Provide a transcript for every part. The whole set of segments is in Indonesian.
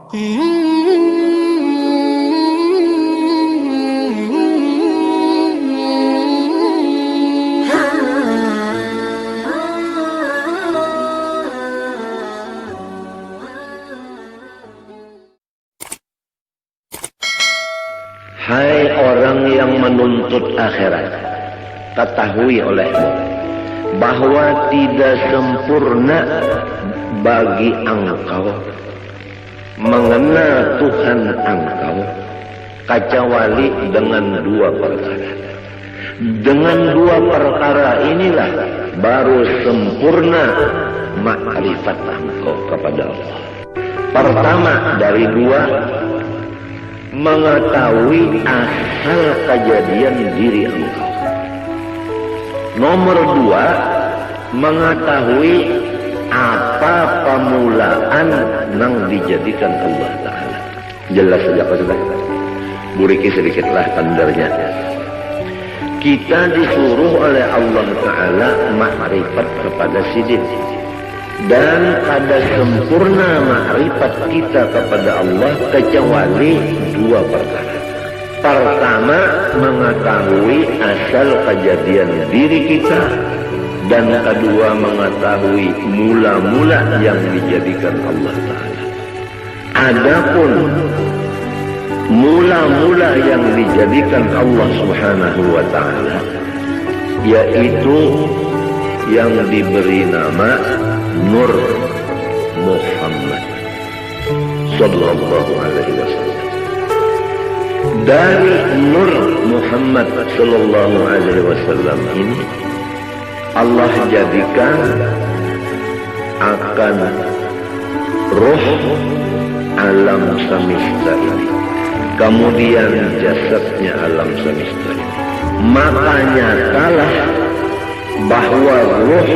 Hai orang yang menuntut akhirat, ketahui olehmu bahwa tidak sempurna bagi engkau mengenal Tuhan engkau kecuali dengan dua perkara. Dengan dua perkara inilah baru sempurna makrifat engkau kepada Allah. Pertama dari dua, mengetahui asal kejadian diri engkau. Nomor dua, mengetahui apa permulaan yang dijadikan Allah Ta'ala. Jelas saja Pak Sudah. Buriki sedikitlah tandarnya. Kita disuruh oleh Allah Ta'ala makrifat kepada sidin. Dan ada sempurna makrifat kita kepada Allah kecuali dua perkara. Pertama, mengetahui asal kejadian diri kita, dan kedua, mengetahui mula-mula yang dijadikan Allah Ta'ala. Adapun mula-mula yang dijadikan Allah Subhanahu wa Ta'ala, yaitu yang diberi nama Nur Muhammad sallallahu alaihi wasallam. Dari Nur Muhammad sallallahu alaihi wasallam ini Allah jadikan akan roh alam semesta ini, kemudian jasadnya alam semesta ini. Makanya nyatalah bahwa roh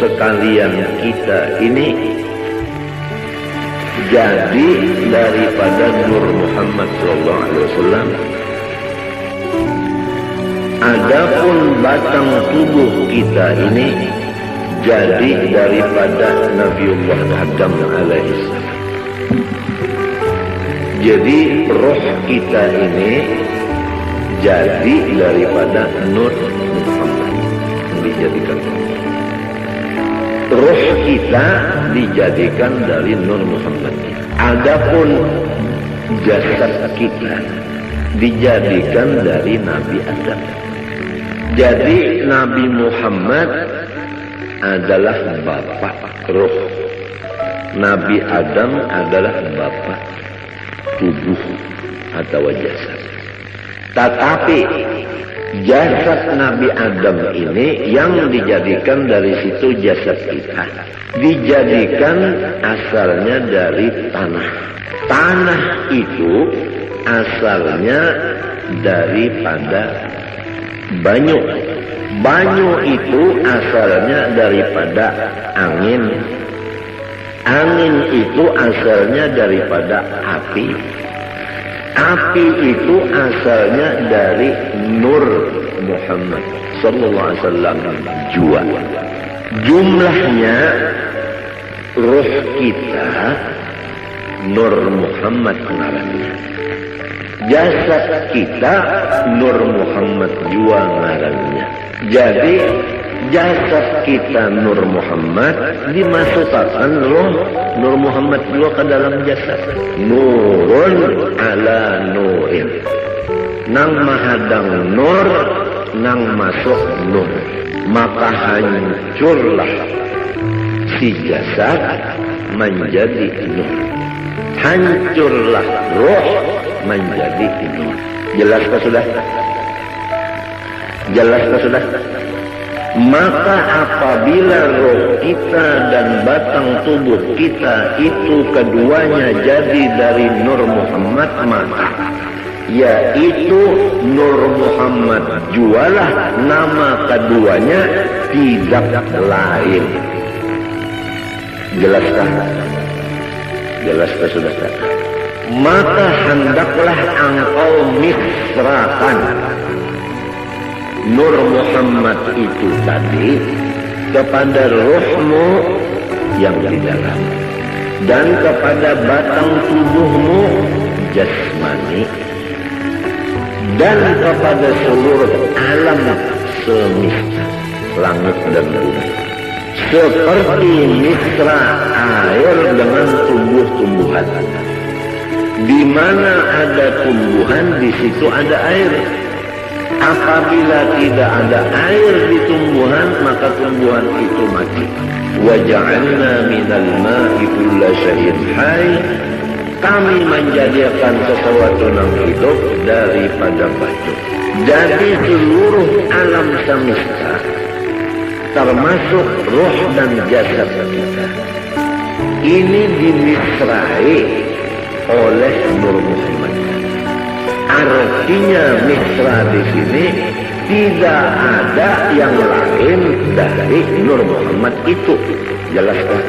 sekalian kita ini jadi daripada Nur Muhammad SAW. Adapun batang tubuh kita ini jadi daripada Nabiullah Adam alaihissalam. Jadi roh kita ini jadi daripada Nur Muhammad dijadikan. Roh kita dijadikan dari Nur Muhammad. Adapun jasad kita dijadikan dari Nabi Adam. Jadi Nabi Muhammad adalah bapak roh, Nabi Adam adalah bapak tubuh atau jasad. Tetapi jasad Nabi Adam ini yang dijadikan dari situ jasad kita, dijadikan asalnya dari tanah. Tanah itu asalnya daripada banyu. Banyu itu asalnya daripada angin. Angin itu asalnya daripada api. Api itu asalnya dari Nur Muhammad sallallahu alaihi wasallam jua. Jumlahnya roh kita Nur Muhammad ngarannya. Jasad kita Nur Muhammad jua ngarannya. Jadi jasad kita Nur Muhammad dimasukkan roh Nur Muhammad juga ke dalam jasad. Nurun ala nurin. Nang mahadang nur, nang masuk nur. Maka hancurlah si jasad menjadi nur. Hancurlah roh menjadi nur. Jelaskah sudah? Jelaskah sudah? Maka apabila roh kita dan batang tubuh kita itu keduanya jadi dari Nur Muhammad, maka yaitu Nur Muhammad jualah nama keduanya tidak lain. Jelaskah? Jelaskah sudah? Maka hendaklah engkau misrakan Nur Muhammad itu tadi kepada rohmu yang di dalam. dan kepada batang tubuhmu jasmani, dan kepada seluruh alam semesta langit dan bumi, seperti mitra air dengan tumbuh-tumbuhan. Di mana ada tumbuhan, di situ ada air. Apabila tidak ada air di tumbuhan, maka tumbuhan itu mati. Wa ja'alna minal ma'i kulla syai'in hayy. Kami menjadikan sesuatu yang hidup daripada batu. Jadi seluruh alam semesta, termasuk roh dan jasad kita, ini dimisrai oleh Nur Muhammad. Artinya misra di sini tidak ada yang lain dari Nur Muhammad itu. Jelaskan.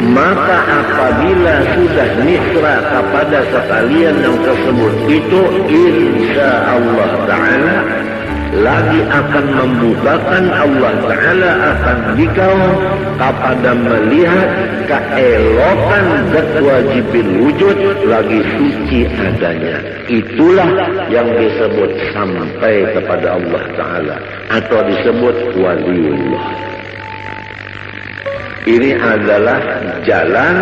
Maka apabila sudah misra kepada sekalian yang tersebut itu, insya Allah Ta'ala lagi akan membukakan, Allah Ta'ala akan dikau kepada melihat keelokan zat wajibil wujud lagi suci adanya. Itulah yang disebut sampai kepada Allah Ta'ala atau disebut waliullah. Ini adalah jalan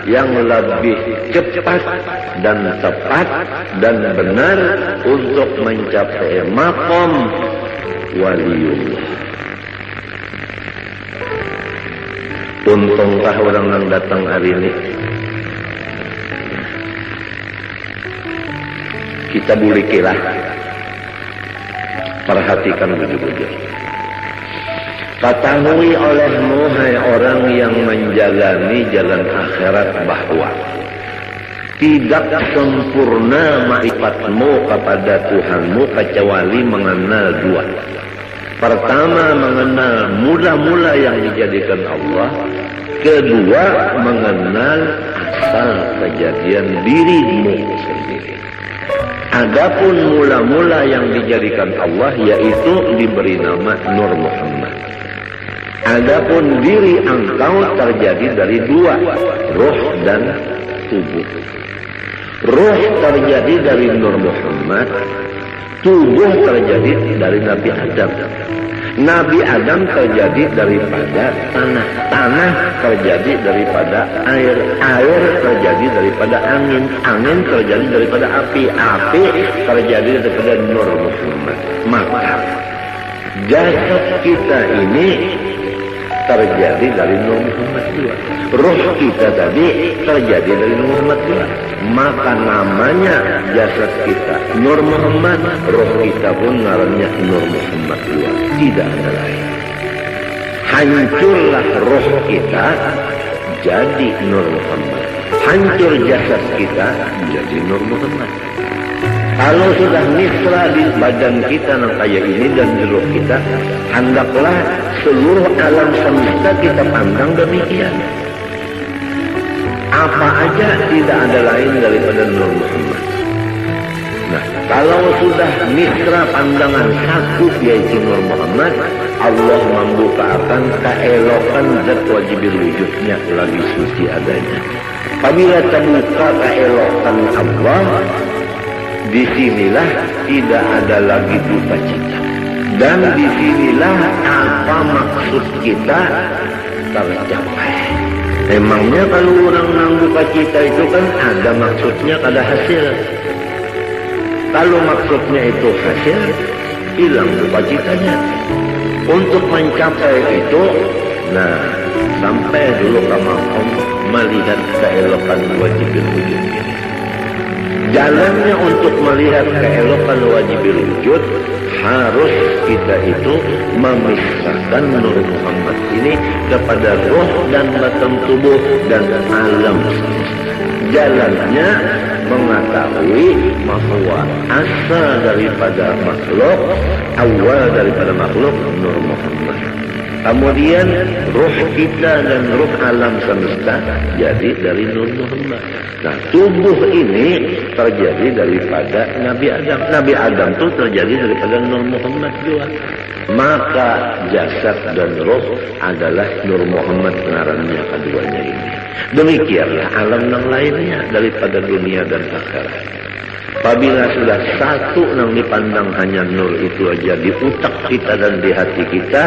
yang lebih cepat dan tepat dan benar untuk mencapai maqam waliullah. Untungkah orang yang datang hari ini? Kita bulikilah, perhatikan betul-betul. Ketahui olehmu, hai orang yang menjalani jalan akhirat, bahwa tidak sempurna ma'rifatmu kepada Tuhanmu kecuali mengenal dua. Pertama, mengenal mula-mula yang dijadikan Allah. Kedua, mengenal asal kejadian dirimu sendiri. Adapun mula-mula yang dijadikan Allah, yaitu diberi nama Nur Muhammad. Adapun diri engkau terjadi dari dua, roh dan tubuh. Roh terjadi dari Nur Muhammad, tubuh terjadi dari Nabi Adam. Nabi Adam terjadi daripada tanah, tanah terjadi daripada air, air terjadi daripada angin, angin terjadi daripada api, api terjadi daripada Nur Muhammad. Maka jasad kita ini terjadi dari Nur Muhammad juga. Roh kita tadi terjadi dari Nur Muhammad juga. Maka namanya jasad kita Nur Muhammad, roh kita pun namanya Nur Muhammad juga. Tidak ada lain. Hancurlah roh kita jadi Nur Muhammad. Hancur jasad kita jadi Nur Muhammad. Kalau sudah misra di badan kita yang kayak ini dan di roh kita, hendaklah seluruh alam semesta kita pandang demikian. Apa aja tidak ada lain daripada Nur Muhammad. Nah, kalau sudah misra pandangan satu yaitu Nur Muhammad, Allah membukakan keelokan zat wajibil wujudnya lagi suci adanya. Apabila terbuka keelokan Allah, disinilah tidak ada lagi duka cita. Dan disinilah apa maksud kita tercapai. Emangnya kalau orang nang duka cita itu kan ada maksudnya, ada hasil. Kalau maksudnya itu hasil, hilang duka citanya. Untuk mencapai itu, nah sampai dulu kamu melihat keelokan wajibil wujud ini. Jalannya untuk melihat keelokan wajibil wujud, harus kita itu memisahkan Nur Muhammad ini kepada roh dan batang tubuh dan alam semesta. Jalannya mengetahui bahwa asal daripada makhluk, awal daripada makhluk Nur Muhammad. Kemudian ruh kita dan ruh alam semesta jadi dari Nur Muhammad. Nah, tubuh ini terjadi daripada Nabi Adam. Nabi Adam itu terjadi daripada Nur Muhammad juga. maka jasad dan roh adalah Nur Muhammad ngarannya keduanya ini. Demikianlah alam yang lainnya daripada dunia dan akhirat. Apabila sudah satu yang dipandang hanya nur itu aja di utak kita dan di hati kita,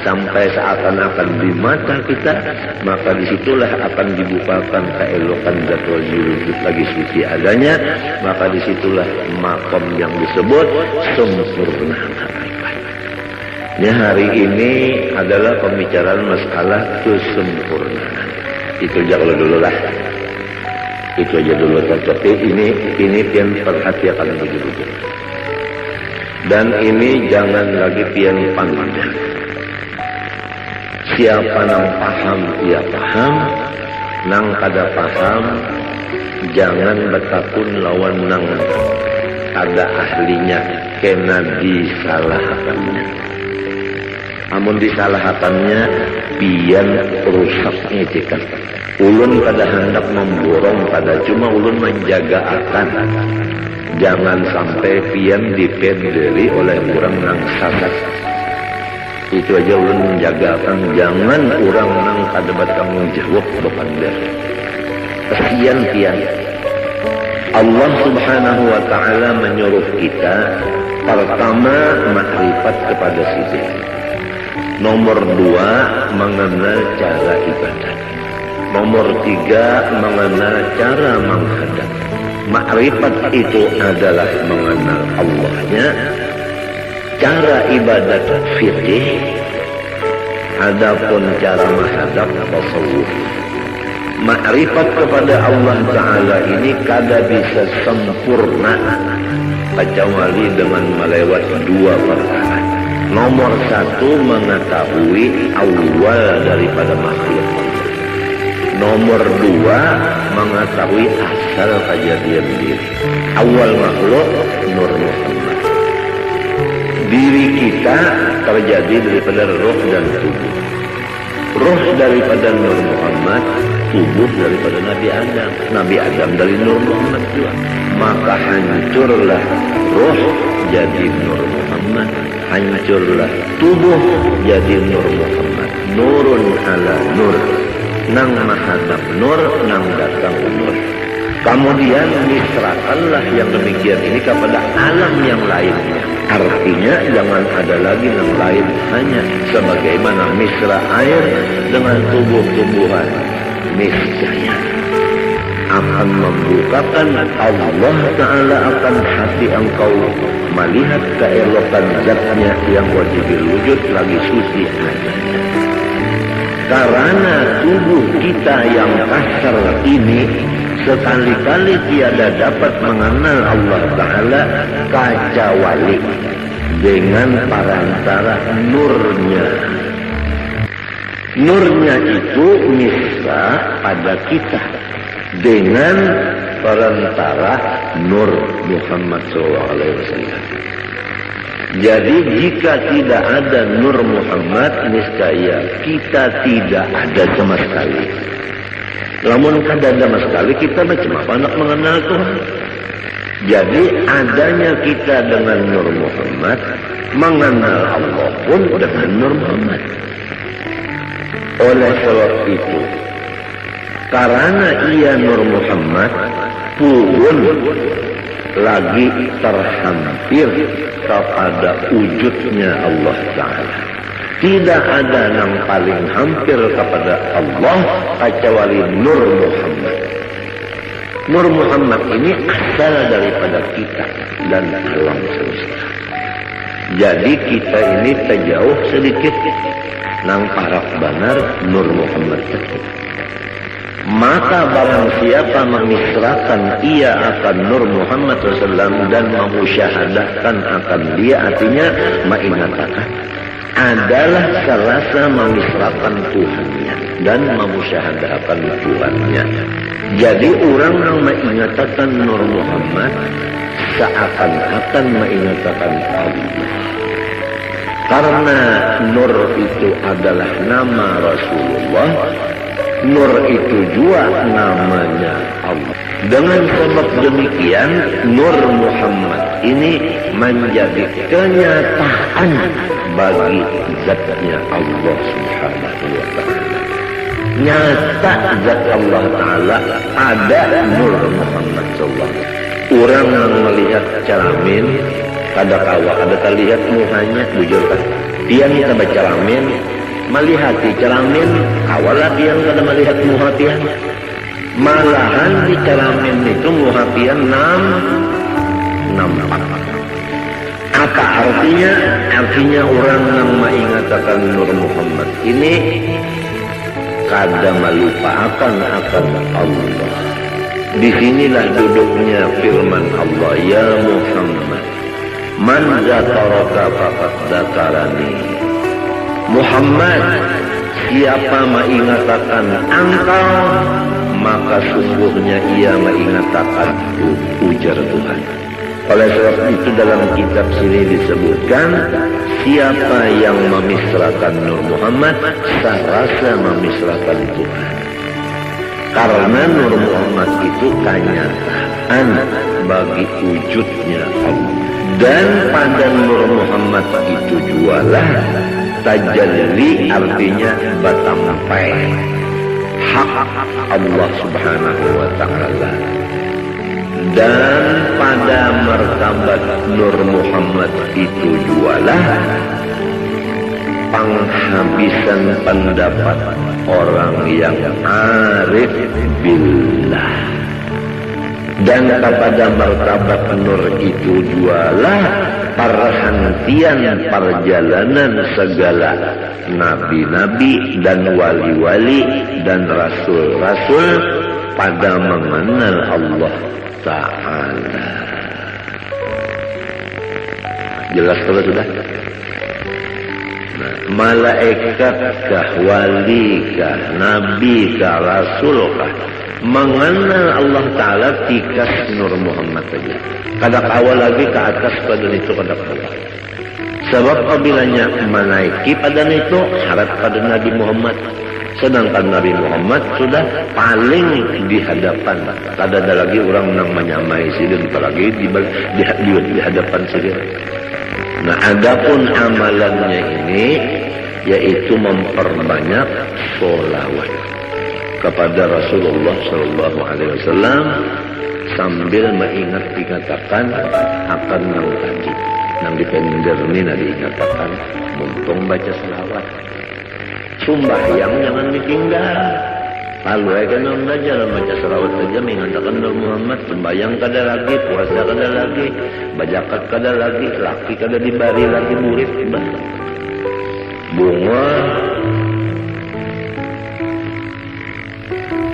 sampai seakan-akan di mata kita, maka disitulah akan dibukakan keelokan zat wujud lagi suci adanya, maka disitulah makom yang disebut sempurna. Ya, hari ini adalah pembicaraan masalah kesempurnaan. Itu aja kalau dulu lah. Itu aja dulu. Tapi ini pian perhatikan begitu. Dan ini jangan lagi pian pandang. Siapa nang paham, ia paham. Nang kada paham, jangan bertakun lawan nang ada ahlinya, kena disalahkannya. Amun disalahatannya, pian rusaknya cikan. Ulun pada hendak memborong pada cuma ulun menjaga akan. Jangan sampai pian dipendeli oleh orang nang sasak. Itu aja ulun menjaga akan. Jangan orang nang kada bertanggung jawab depan dia. Kasihan pian. Allah Subhanahu wa ta'ala menyuruh kita pertama makrifat kepada sisi. Nomor 2 mengenal cara ibadah. Nomor 3 mengenal cara menghadap. Makrifat itu adalah mengenal Allahnya. Cara ibadat fikih. Adapun cara menghadap tasawuf. Makrifat kepada Allah Ta'ala ini kada bisa sempurna kecuali dengan melewati 2 perkara. Nomor 1 mengetahui awal daripada makhluk. Nomor 2 mengetahui asal kejadian diri. Awal makhluk Nur Muhammad. Diri kita terjadi daripada roh dan tubuh. Roh daripada Nur Muhammad, tubuh daripada Nabi Adam. Nabi Adam dari Nur Muhammad juga. Maka hancurlah roh jadi Nur Muhammad. Hancurlah tubuh jadi Nur Muhammad. Nurun ala nur. Nang menghadap nur, nang datang nur. Kemudian misrakanlah yang demikian ini kepada alam yang lainnya. Artinya jangan ada lagi yang lain, hanya sebagaimana misra air dengan tubuh-tubuhan. Niscaya akan membukakan Allah Ta'ala akan hati engkau melihat keelokan zatnya yang wajib wujud lagi suci adanya. Karena tubuh kita yang kasar ini sekali-kali tiada dapat mengenal Allah Ta'ala kecuali dengan perantara nurnya. Nurnya itu misra pada kita dengan perantara Nur Muhammad SAW. Jadi jika tidak ada Nur Muhammad, niscaya kita tidak ada sama sekali. Namun kada ada sama sekali, kita macam apa nak mengenal Tuhan? Jadi adanya kita dengan Nur Muhammad, mengenal Allah pun dengan Nur Muhammad. Oleh sebab itu, karena ia Nur Muhammad pun lagi terhampir kepada wujudnya Allah Ta'ala. Tidak ada yang paling hampir kepada Allah kecuali Nur Muhammad. Nur Muhammad ini asal daripada kita dan alam semesta. Jadi kita ini terjauh sedikit nang parak benar Nur Muhammad itu. Maka barang siapa memisrakan ia akan Nur Muhammad SAW dan memusyahadahkan akan dia, artinya mengingatakan adalah serasa memisrakan Tuhannya dan memusyahadahkan Tuhannya. Jadi orang yang mengingatakan Nur Muhammad seakan-akan mengingatakan Allah. Karena Nur itu adalah nama Rasulullah, Nur itu juga namanya Allah. Dengan sebab demikian, Nur Muhammad ini menjadi kenyataan bagi zatnya Allah Subhanahu wa Ta'ala. Nyata zat Allah Ta'ala ada Nur Muhammad SAW. Orang yang melihat ceramin, kada kawa, kada terlihat muhanya, bujur kan? Tiang kita baca ceramin, melihat ceramin, kawalah tiang kada melihat muha tiang. Malahan di ceramin itu muhafian nampak. Apa artinya? Artinya orang yang mengingatkan Nur Muhammad ini kada melupakan akan Allah. Disinilah duduknya firman Allah, ya Muhammad, man zakaraka faqad zakarani. Muhammad, siapa mengingatkan engkau, maka sungguhnya ia mengingatkan ujar Tuhan. Oleh sebab itu dalam kitab sini disebutkan, siapa yang memisrakan Nur Muhammad, serasa memisrakan Tuhan. Karena Nur Muhammad itu kenyataan bagi wujudnya Allah. Dan pada Nur Muhammad itu jualah tajalli, artinya batampai hak Allah Subhanahu wa Ta'ala. Dan pada martabat Nur Muhammad itu jualah penghabisan pendapat orang yang arif billah. Dan kepada martabat Nur itu jualah perhentian perjalanan segala nabi-nabi dan wali-wali dan rasul-rasul pada mengenal Allah Ta'ala. Jelas kalau sudah? Nah, malaikatkah, walikah, nabikah, rasulkah, mengenal Allah Ta'ala tikas Nur Muhammad saja. Kada awal lagi ke atas pada itu kada kawa. Sebab apabila menaiki pada itu syarat pada Nabi Muhammad. Sedangkan Nabi Muhammad sudah paling di hadapan. Kada ada lagi orang yang menyamai sidin, apalagi di hadapan sidin. Nah, adapun amalannya ini yaitu memperbanyak sholawat kepada Rasulullah Sallallahu Alaihi Wasallam sambil mengingat dikatakan akan nang tadi nang dipender ini diingatkan mumpung baca selawat. Sembahyang jangan ditinggal. Lalu aja nang belajar baca selawat saja mengatakan Nur Muhammad. Sembahyang kada lagi, puasa kada lagi, bajakat kada lagi, laki kada dibari lagi murid bunga.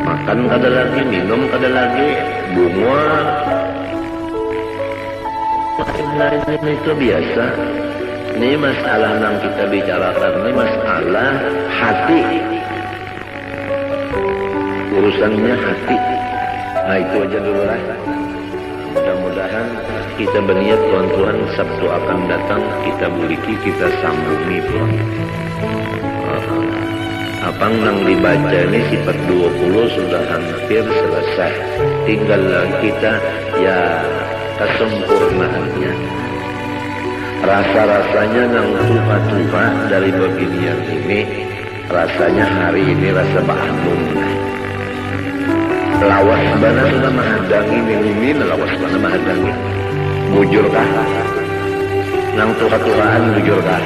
Makan kada lagi, minum kada lagi, bunga. Lain-lain itu biasa. Ini masalah yang kita bicarakan, ini masalah hati. Urusannya hati. Nah itu aja dulu lah. Mudah-mudahan kita berniat Tuhan Sabtu akan datang, kita miliki, kita sambungi Tuhan. Apa yang dibaca ini sifat 20 sudah hampir selesai. Tinggal kita ya kesempurnaannya. Rasa-rasanya yang tuha-tuha dari beginian ini, rasanya hari ini rasa ba'anum. Lawas bana sudah mahadangi ini lawas bana mahadangi. Bujurkah? Nang tuha-tuhaan bujurkah?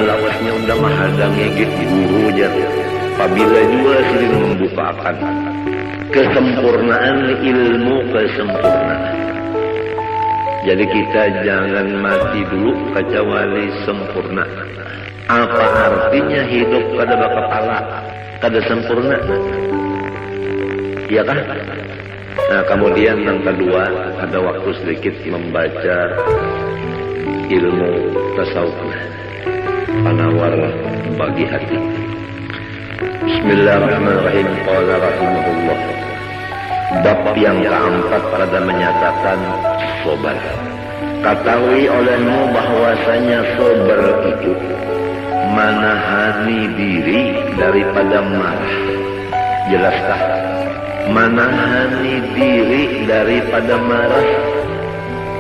Lawasnya udah mahadangi gitu guru aja. Apabila juga sering membukakan kesempurnaan ilmu, kesempurnaan. Jadi kita jangan mati dulu kecuali sempurna. Apa artinya hidup kada berkepala, kada sempurna? Iya kan? Nah kemudian yang kedua, ada waktu sedikit membaca ilmu tasawuf, penawar bagi hati. Bismillahirrahmanirrahim. Qala rahimahullah. Bab yang keempat pada menyatakan sobar. Ketahui olehmu bahwasanya sobar itu menahani diri daripada marah. Jelaskah? Menahani diri daripada marah.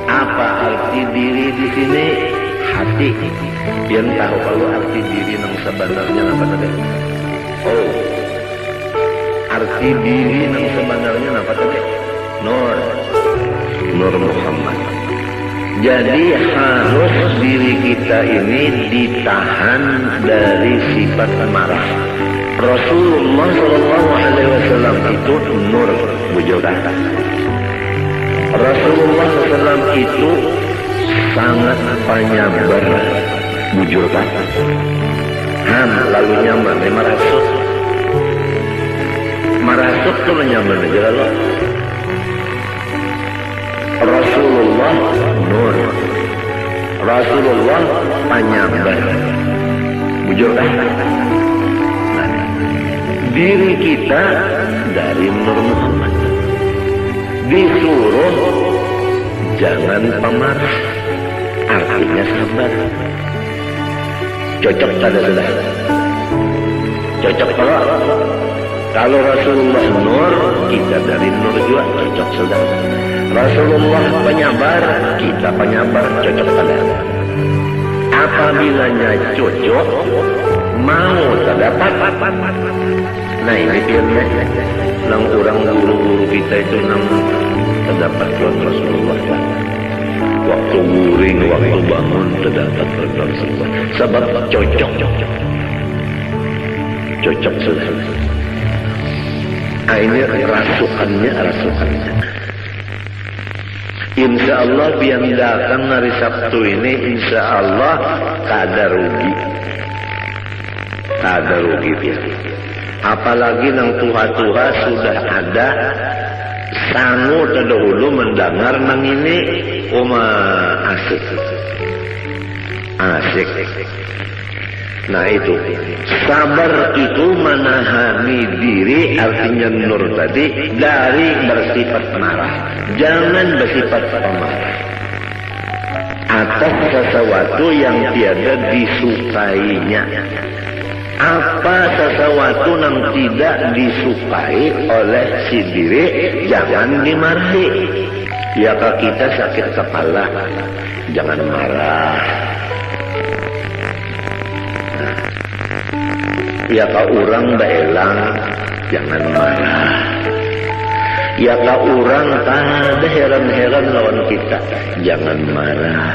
Apa arti diri di sini? Hati. Yang tahu kalau arti diri yang sebenarnya apa tadi? Oh, arti diri yang sebenarnya apa tadi? Nur Muhammad. Jadi harus diri kita ini ditahan dari sifat marah. Rasulullah SAW itu nur, bujur kata. Rasulullah SAW itu sangat penyabar, bujur kata. Lalu nyaman, merasuk tuh nyaman aja loh. Rasulullah nur, Rasulullah penyabar, bujur kata. Diri kita dari Nur Muhammad disuruh jangan pemarah, artinya sabar. Cocok pada sudah, cocok kalau Rasulullah nur, kita dari nur juga cocok sudah. Rasulullah penyabar, kita penyabar, cocok pada. Apabila cocok, mau terdapat. Nah ini filmnya, nang orang guru-guru kita itu nang terdapat Rasulullah. Waktu guring, waktu bangun terdapat Rasulullah. Sebab cocok sudah. Nah ini rasukannya. Insya Allah biar datang hari Sabtu ini, insya Allah kada rugi biar. Apalagi nang tuha-tuha sudah ada sangu terdahulu mendengar nang ini asik. Nah itu sabar itu menahani diri, artinya nur tadi, dari bersifat marah. Jangan bersifat pemarah atas sesuatu yang tiada disukainya. Apa sesuatu yang tidak disukai oleh si diri, jangan dimarahi. Ya kalau kita sakit kepala, jangan marah. Ya kalau orang beelang, jangan marah. Ya kalau orang ada heran-heran lawan kita, jangan marah.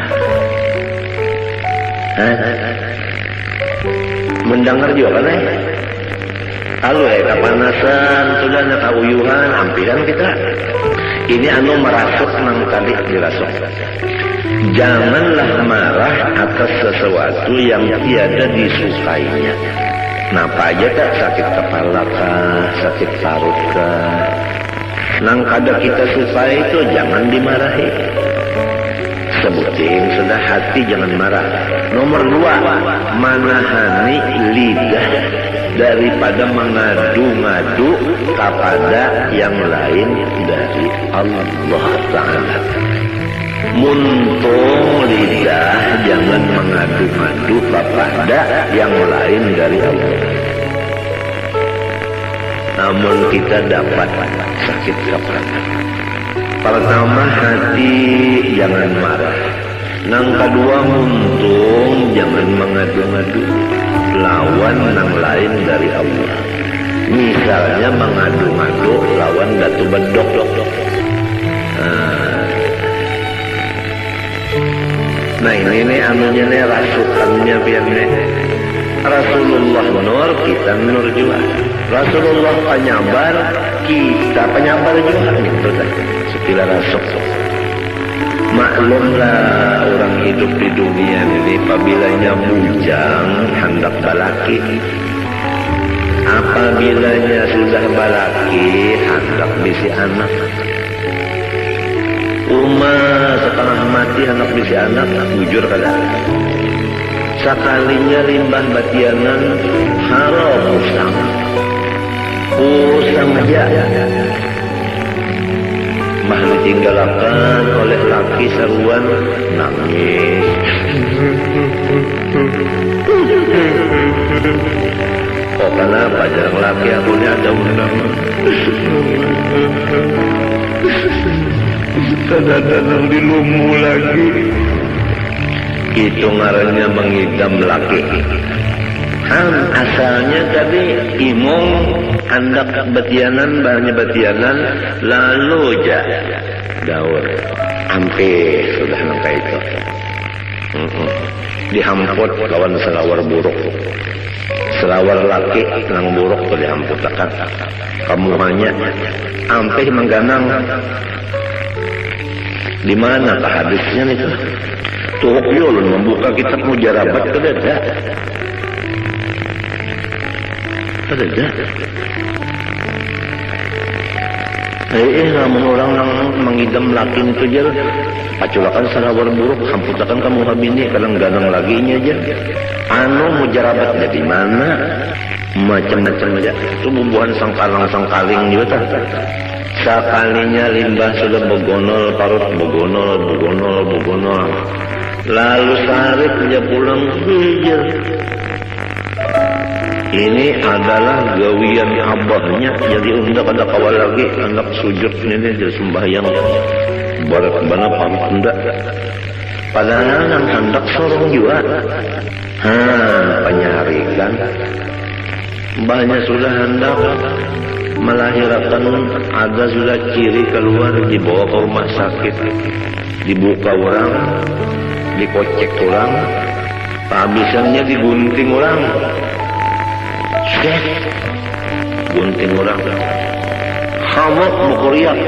Mendengar juga kan kalau kepanasan, sudah kauyuhan, ampiran kita. Ini anu merasuk nang tadi dirasuk. Janganlah marah atas sesuatu yang tiada disukainya. Napa aja tak sakit kepala kah, sakit parut kah. Nang kada kita sukai itu jangan dimarahi. Sebutin sudah hati jangan marah. Nomor 2, menahani lidah daripada mengadu-ngadu kepada yang lain dari Allah Ta'ala. Muntung lidah jangan mengadu-ngadu kepada yang lain dari Allah. Namun kita dapat sakit kepala. Pertama, hati jangan marah. Nang kedua, muntung jangan mengadu-ngadu lawan nang lain dari Allah. Misalnya mengadu-ngadu lawan datu bedok. Nah ini anunya nih, rasukannya biarnya. Rasulullah nur, kita nur juga. Rasulullah penyabar, kita penyabar juga. Gitu kan, sekilas rasuk. Maklumlah orang hidup di dunia ini, apabila bujang hendak balaki. Apabila sudah balaki hendak bisi anak. Setengah mati hendak bisi anak, jujur kada. Sekalinya limbah batianan harap usang aja. Mah ditinggalakan oleh laki seruan, nangis. Oh kenapa jarang laki aku ini ada undang. Kadang-kadang dilumu lagi. Itu ngarannya mengidam laki. Asalnya tadi imong hendak betianan, bahannya betianan, lalu daur. Hampir sudah sampai itu. Dihamput lawan selawar buruk. Selawar laki nang buruk tuh dihamput akan. Kamu hanya hampir mengganang. Di mana hadisnya itu? Tuhuk yulun membuka kitab mujarabat kedada. Kedada. Namun orang yang mengidam laki itu aja, paculakan selawar buruk, hamputakan kamu habini, kadang ganang lagi ini aja. Mujarabat jadi mana? Macam-macam aja. Itu bubuhan sangkalang-sangkaling juga tak. Sekalinya limbah sudah begonol, parut begonol. Lalu sehari dia pulang hijau. Ini adalah gawian abahnya. Jadi undak ada kawal lagi, anak sujud ini dia sembahyang. Barat bana pamit undak. Padahal yang hendak sorong juga. Penyarikan. Mbahnya sudah hendak melahirkan, ada sudah ciri keluar, dibawa ke rumah sakit, dibuka orang, dikocek orang, kehabisannya digunting orang, gunting orang, hamuk mukuriak,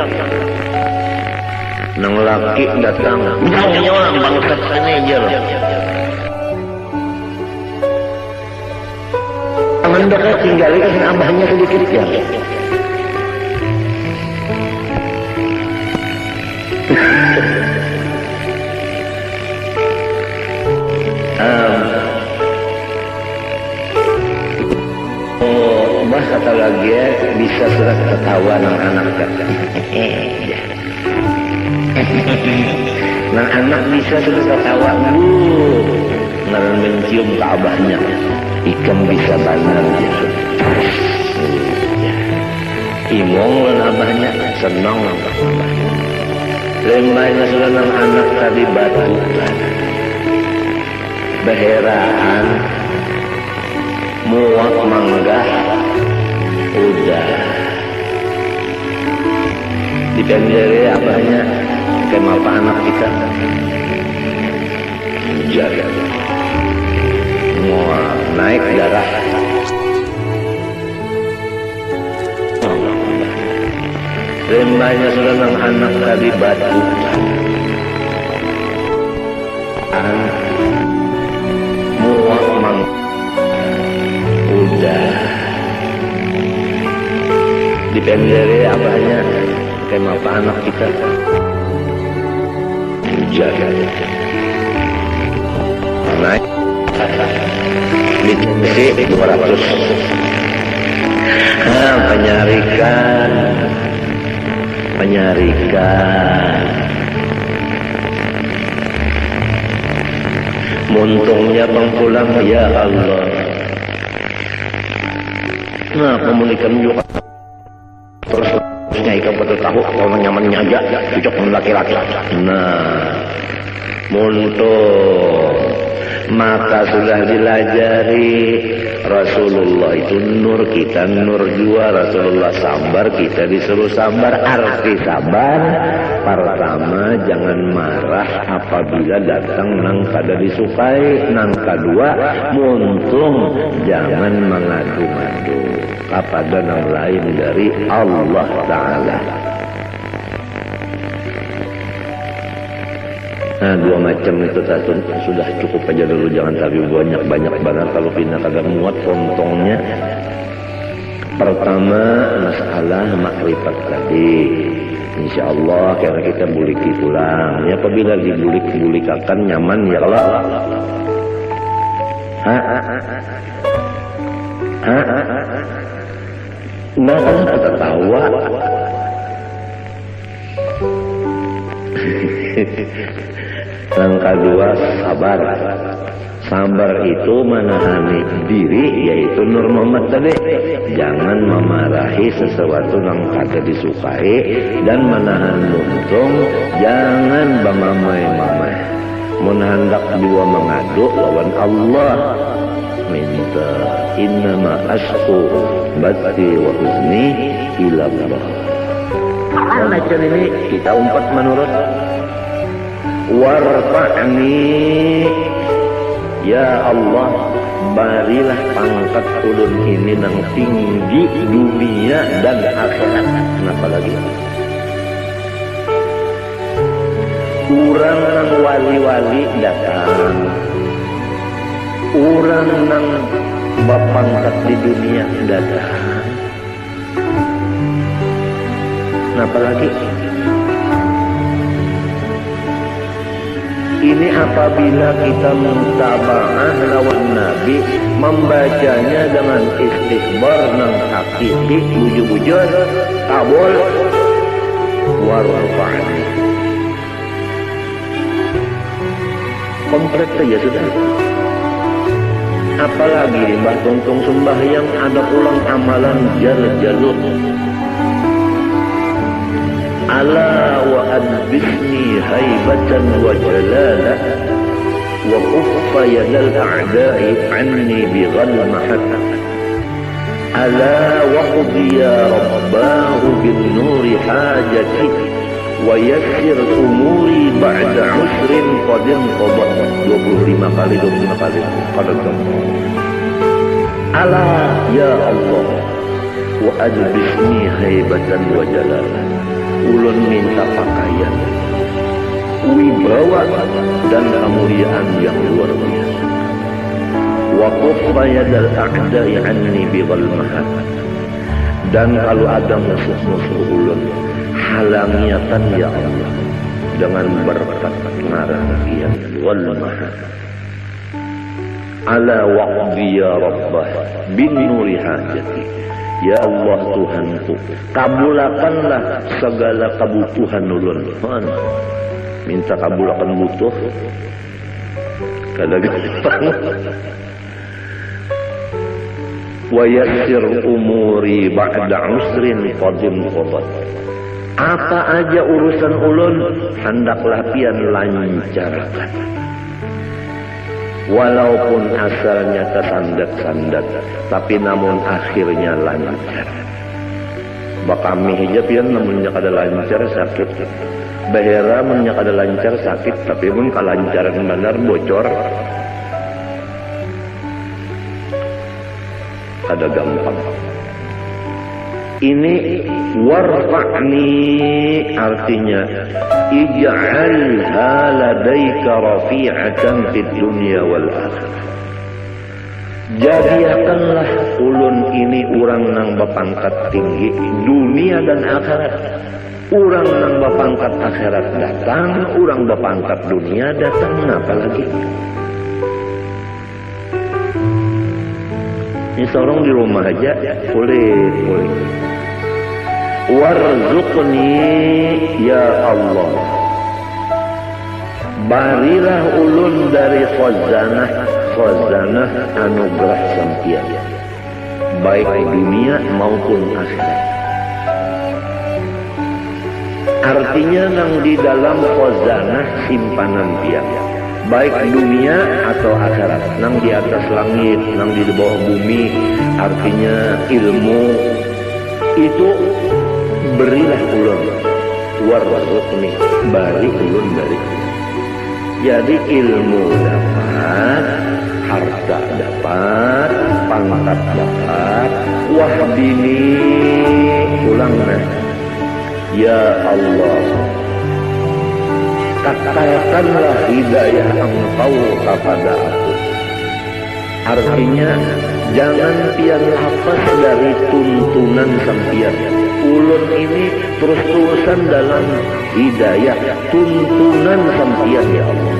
nang laki datang, nyawa bangsat manajer. Mendapat tinggalkan abahnya sedikit ya. Mas kata lagi ya, bisa sudah ketawa nang anak kata. Nang anak bisa sudah ketawa, nang mencium ke abahnya. Ikan bisa banar gitu. Imong lan abahnya senang nang abahnya. Lembahnya sudah nang anak tadi batu. Beheraan muak manggah udah dipendere abahnya kemapa anak kita jaga muak naik darah lembahnya sudah nang anak tadi batu muak mang udah dipendere abahnya kemapa anak kita jaga naik di 200 penyarikan muntungnya pengpulang ya Allah. Nah pemulikan juga terus ikan betul tahu kalau nyamannya aja cocok dengan laki-laki. Nah muntung maka sudah dilajari Rasulullah itu nur, kita nur juga. Rasulullah sabar, kita disuruh sabar. Arti sabar pertama jangan marah apabila datang nang kada disukai, nang kedua muntung jangan mengadu-ngadu kepada nang lain dari Allah Ta'ala. Nah, dua macam itu sudah cukup aja dulu, jangan tapi banyak banget kalau pindah kagak muat pontongnya. Pertama masalah makrifat tadi, insya Allah karena kita buliki pulang. Ya apabila dibulik-bulikakan nyaman ya Allah. Nah kenapa tertawa? Yang kedua sabar. Sabar itu menahani diri, yaitu Nur Muhammad tadi. Jangan memarahi sesuatu yang kagak disukai, dan menahan untung, jangan bamamai-mamai. Mun hendak dua mengadu lawan Allah, minta innama asku bati wa huzni ila Allah. Nah, ini kita umpat menurut warfa'ni, ya Allah, barilah pangkat ulun ini nang tinggi dunia dan akhirat. Kenapa lagi? Urang nang wali-wali datang, urang nang bapangkat di dunia datang. Kenapa lagi? Ini apabila kita mentaba'ah lawan Nabi, membacanya dengan istighbar nang hakiki, bujur-bujur, kabul, warfa'ni. Komplit saja sudah. Apalagi Mbah Tungtung sembahyang ada pulang amalan jar-jarut. Ala wa adbisni haibatan wa jalala wa kuffa yadal a'da'i anni bighalmahat. Ala wa qudiya rabbahu bin nuri hajati wa yassir umuri ba'da usrin qadin qabat. 25 kali qadin. Ala ya Allah wa adbisni haibatan wa jalala. Ulun minta pakaian wibawa dan kemuliaan yang luar biasa. Wa kuffa yadal a'da'i anni bighalmahat. Dan kalau ada musuh-musuh ulun, halangiatan ya Allah dengan berkat ngarahian wal mahat. Ala waqdi ya rabbah bin nuri hajati. Ya Allah Tuhanku, kabulakanlah segala kebutuhan ulun. Minta kabulakan butuh kada gampang. Wa yassir umuri ba'da usrin qadim qabat. Apa aja urusan ulun hendaklah pian lancarkan. Walaupun asalnya tersandat-sandat, tapi namun akhirnya lancar. Bakami hijab pian namunnya kada lancar sakit. Bahera namunnya kada lancar sakit, tapi pun kalancaran benar bocor. Kada gampang. Ini warfa'ni artinya ij'alha ladaika rafi'atan fid dunya wal akhirah. Jadikanlah ulun ini urang nang bapangkat tinggi dunia dan akhirat. Urang nang bapangkat akhirat datang, urang bapangkat dunia datang, apalagi? Ini seorang di rumah aja boleh. Warzuqni ya Allah, barilah ulun dari khazanah anugerah sampian, baik dunia maupun akhirat. Artinya nang di dalam khazanah simpanan pian, baik dunia atau akhirat, nang di atas langit, nang di bawah bumi, artinya ilmu itu berilah ulun. Warzuqni, bari ulun dari. Jadi ilmu dapat, harta dapat, pangkat dapat. Wahdini, ulangna ya Allah, katakanlah hidayah engkau kepada aku. Artinya jangan pian lepas dari tuntunan sampian. Ulun ini terus-terusan dalam hidayah, tuntunan sampian ya Allah.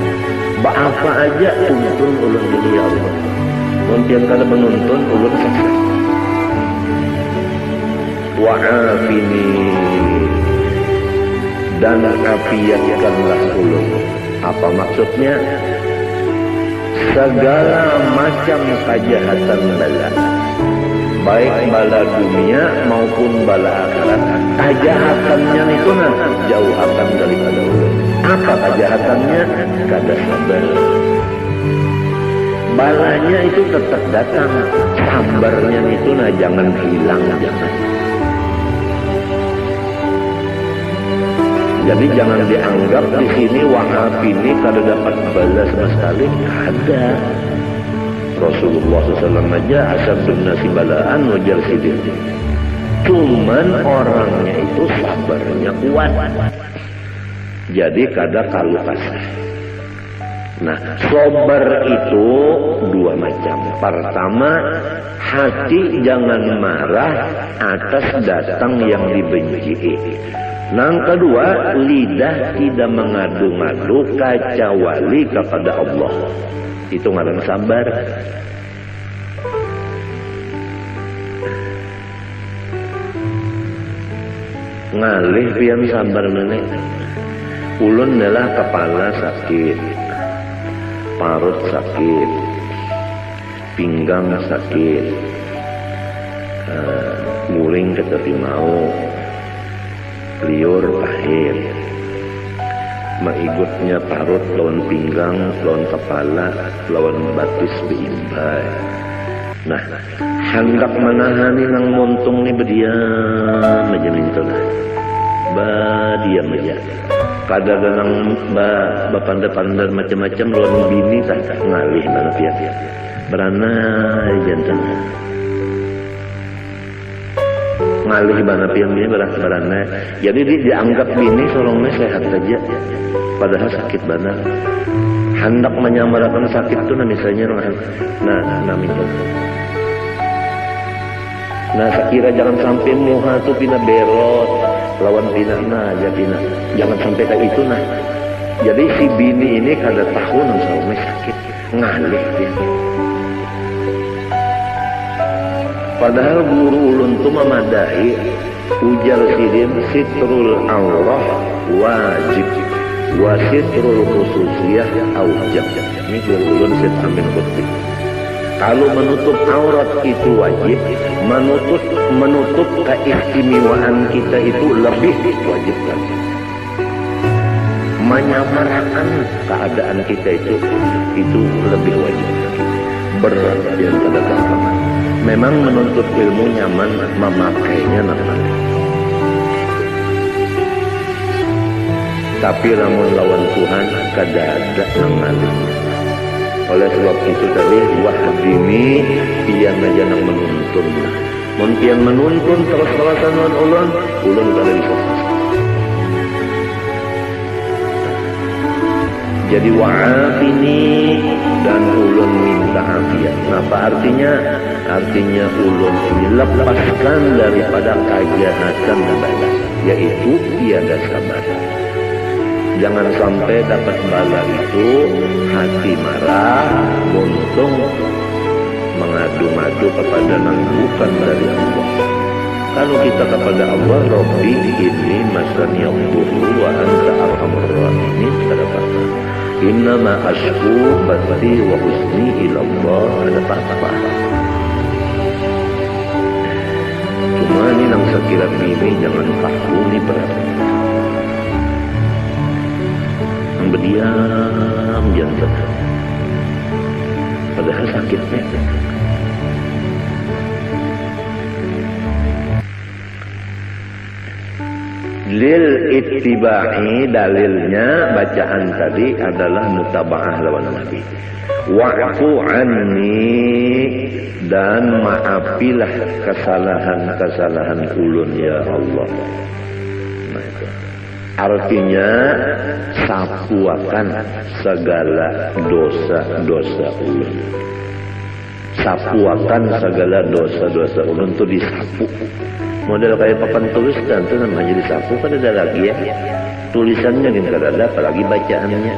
Apa aja tuntun ulun ini ya Allah. Mungkin kada menuntun ulun sukses. Wa'afini, dan afiatkanlah ulun. Apa maksudnya? segala macam kejahatan bala, baik bala dunia maupun bala akhirat, kejahatannya itu jauh akan daripada ulun. Apa kejahatannya? Kada sabar. Balanya itu tetap datang, sabarnya itu jangan hilang, jangan. Jadi jangan dianggap di sini Wahabi ini kada dapat bala sama sekali, ada. Rasulullah SAW aja asyadun nasi balaan wajar sidin. Cuman orangnya itu sabarnya kuat. Jadi kada kalu kasar. Nah, sabar itu dua macam. Pertama, hati jangan marah atas datang yang dibenci. Yang kedua, lidah tidak mengadu-ngadu kecuali kepada Allah. Itu ngaran sabar. Ngalih pian sabar nenek. Ulun adalah kepala sakit, parut sakit, pinggang sakit, guling ke tepi mau, liur pahit, maigutnya parut lawan pinggang, lawan kepala, lawan batis beimbai. Nah, hendak menahani nang montung ni berdiam aja mintolah, diam aja. Kadang-kadang bapanda-panda macam-macam lawan bini tak ngalih mana pihak beranai jantan ngalih mana pihak bini beranai. Jadi dianggap bini sorongnya sehat saja padahal sakit benar. Hendak menyamarakan sakit itu misalnya itu. Nah, sekira jangan sampai muha tu pina berot lawan pina aja pina. Jangan sampai kayak itu nah. Jadi si bini ini kada tahu nang sarungnya sakit, ngalih dia. Padahal guru ulun tu memadahi ujar sidin sitrul Allah wajib wa sitrul khususiyah aujab. Ini guru ulun Syed Amin Qutbi. Kalau menutup aurat itu wajib, menutup keistimewaan kita itu lebih wajib lagi. Menyamarkan keadaan kita itu lebih wajib lagi. Berat yang kada gampang. Memang menuntut ilmu nyaman, memakainya namanya. Tapi lamun lawan Tuhan kada ada ngalihnya. Oleh sebab itu tadi wahdini pian aja nang menuntun. Mun pian menuntun terus-terusan ulun kada bisa. Jadi wa'afini dan ulun minta afiat. Apa artinya? Artinya ulun dilepaskan daripada kejahatan bala, yaitu tiada sabar. Jangan sampai dapat bala itu hati marah, buntung, mengadu-ngadu kepada yang bukan dari Allah. Kalau kita kepada Allah, Rabbi inni masani yadurru wa anta arhamur rahimin, kata innama ashku bathi wa husni ila Allah, ada apa-apa. Cuma ini nang sekiranya ini jangan tahu ni berat. Berdiam jantan padahal sakitnya. Lil ittiba'i, dalilnya bacaan tadi adalah mutaba'ah lawan Nabi. Wa'fu anni, dan maafilah kesalahan-kesalahan ulun ya Allah. Nah, itu artinya sapuakan segala dosa-dosa ulun. Sapuakan segala dosa-dosa ulun itu disapu. Model kayak papan tulis dan itu namanya disapu, kan ada lagi ya. Tulisannya kan kada ada, apalagi bacaannya.